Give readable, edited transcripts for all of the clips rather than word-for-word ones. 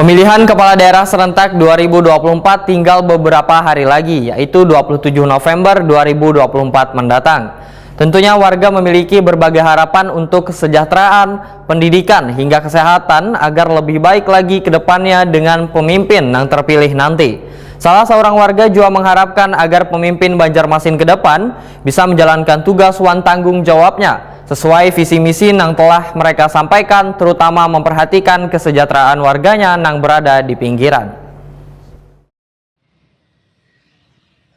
Pemilihan Kepala Daerah serentak 2024 tinggal beberapa hari lagi, yaitu 27 November 2024 mendatang. Tentunya warga memiliki berbagai harapan untuk kesejahteraan, pendidikan, hingga kesehatan agar lebih baik lagi ke depannya dengan pemimpin yang terpilih nanti. Salah seorang warga juga mengharapkan agar pemimpin Banjarmasin ke depan bisa menjalankan tugas wan tanggung jawabnya sesuai visi misi yang telah mereka sampaikan, terutama memperhatikan kesejahteraan warganya yang berada di pinggiran.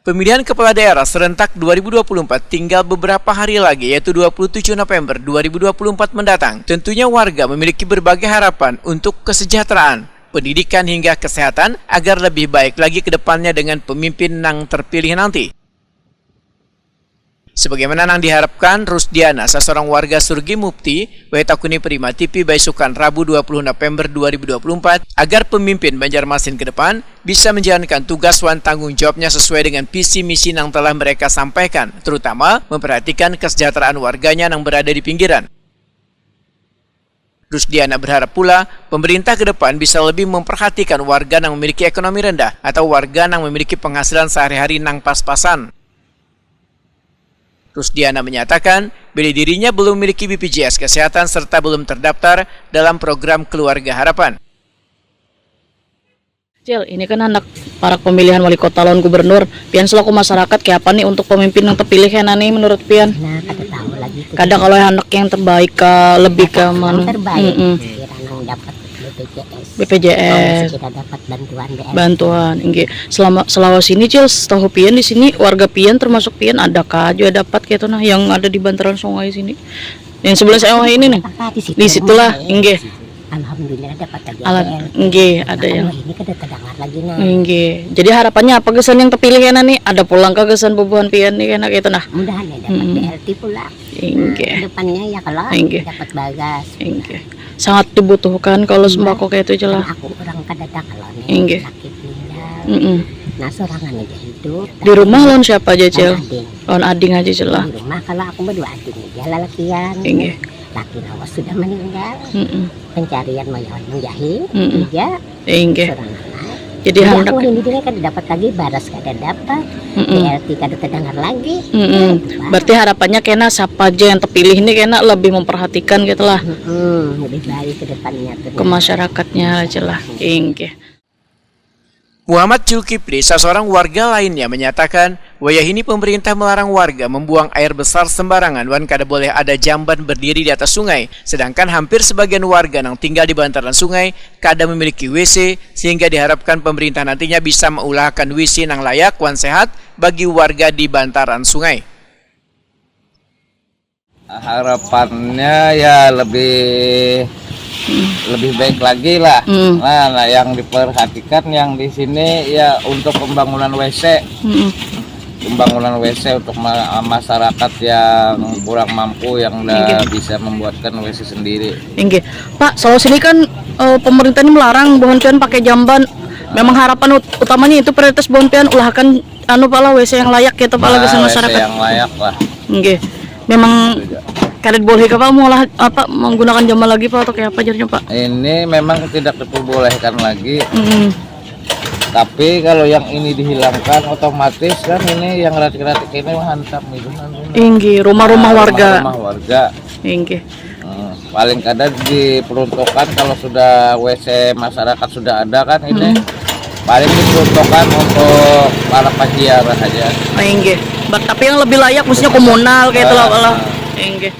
Pemilihan Kepala Daerah serentak 2024 tinggal beberapa hari lagi, yaitu 27 November 2024 mendatang. Tentunya warga memiliki berbagai harapan untuk kesejahteraan, pendidikan hingga kesehatan agar lebih baik lagi ke depannya dengan pemimpin yang terpilih nanti. Sebagaimana yang diharapkan Rusdiana, seorang warga Surgi Mupti, Wetakuni Prima TV Baisukan Rabu 20 November 2024, agar pemimpin Banjarmasin ke depan bisa menjalankan tugas wan tanggung jawabnya sesuai dengan visi misi yang telah mereka sampaikan, terutama memperhatikan kesejahteraan warganya yang berada di pinggiran. Rusdiana berharap pula pemerintah ke depan bisa lebih memperhatikan warga yang memiliki ekonomi rendah atau warga yang memiliki penghasilan sehari-hari yang pas-pasan. Rusdiana menyatakan bila dirinya belum memiliki BPJS Kesehatan serta belum terdaftar dalam program Keluarga Harapan. Cil, ini kan anak para pemilihan wali kota lawan gubernur. Pian selaku masyarakat kayak apa nih untuk pemimpin yang terpilih ya nih menurut Pian? Nah, kada tahu lagi. Kadang kalau anak yang terbaik lebih ke mana? Terbaik. Kirang dapat BPJS. Kita dapat bantuan BS. Bantuan, enggak. Selama sini Cil, setahu Pian di sini warga Pian termasuk Pian adakah juga dapat gitu nah yang ada di bantaran sungai sini. Yang sebelah saya ini nih. Di situlah, enggak. Alhamdulillah dapat lagi. Enggak, ada yang. Ini kada terdengar lagi nah. Enggak. Jadi harapannya apa gesan yang terpilih ya nih? Ada pulang ke gesan bubuhan Pian nih enak itu nah. Mudahan ya dapat BLT pula. Enggak. Depannya ya kalau dapat bagas. Enggak. Sangat dibutuhkan kalau sembako kayak itu jelas. Aku orang kada tak kalau Enggak. sakit meninggal. Nah, sorangan aja hidup. Di rumah lawan siapa aja, Cil? Lawan ading aja jelas. Di rumah kalau aku berdua ading aja lalakian. Enggak. Laki lawas sudah meninggal. Pencarian mayawan menjahit. Ya. Enggak. Sorangan. Jadi Aku hendak ini dia kada dapat lagi, baras kada dapat, BLT kada terdengar lagi. berarti harapannya kena siapa aja yang terpilih ini kena lebih memperhatikan gitu lah Lebih baik ke depannya ke masyarakatnya jelas. Enggak. Muhammad Zulkifli, seorang warga lainnya menyatakan, wayah ini pemerintah melarang warga membuang air besar sembarangan wan kada boleh ada jamban berdiri di atas sungai, sedangkan hampir sebagian warga yang tinggal di bantaran sungai kada memiliki WC, sehingga diharapkan pemerintah nantinya bisa mengulahkan WC yang layak wan sehat bagi warga di bantaran sungai. Harapannya ya lebih baik lagi lah. Nah, yang diperhatikan yang di sini ya untuk pembangunan WC. Pembangunan WC untuk masyarakat yang kurang mampu yang udah bisa membuatkan WC sendiri. Enggak. Pak, soal sini kan pemerintah ini melarang bonpian pakai jamban. Memang harapan utamanya itu prioritas bonpian ulahkan pala WC yang layak gitu pala ke masyarakat. WC yang layak lah. Enggak. Memang karet boleh ke Pak mengolah apa menggunakan jamban lagi Pak atau kayak apa jadinya Pak? Ini memang tidak diperbolehkan lagi. Tapi kalau yang ini dihilangkan otomatis kan ini yang ratik-ratik ini menghantam itu. Inggi, rumah-rumah warga. Rumah warga. Inggi. Paling kadang diperuntukkan kalau sudah WC masyarakat sudah ada kan ini paling diperuntukkan untuk para peziarah saja. Inggi. Tapi yang lebih layak mestinya komunal kayak itu lah. Inggi.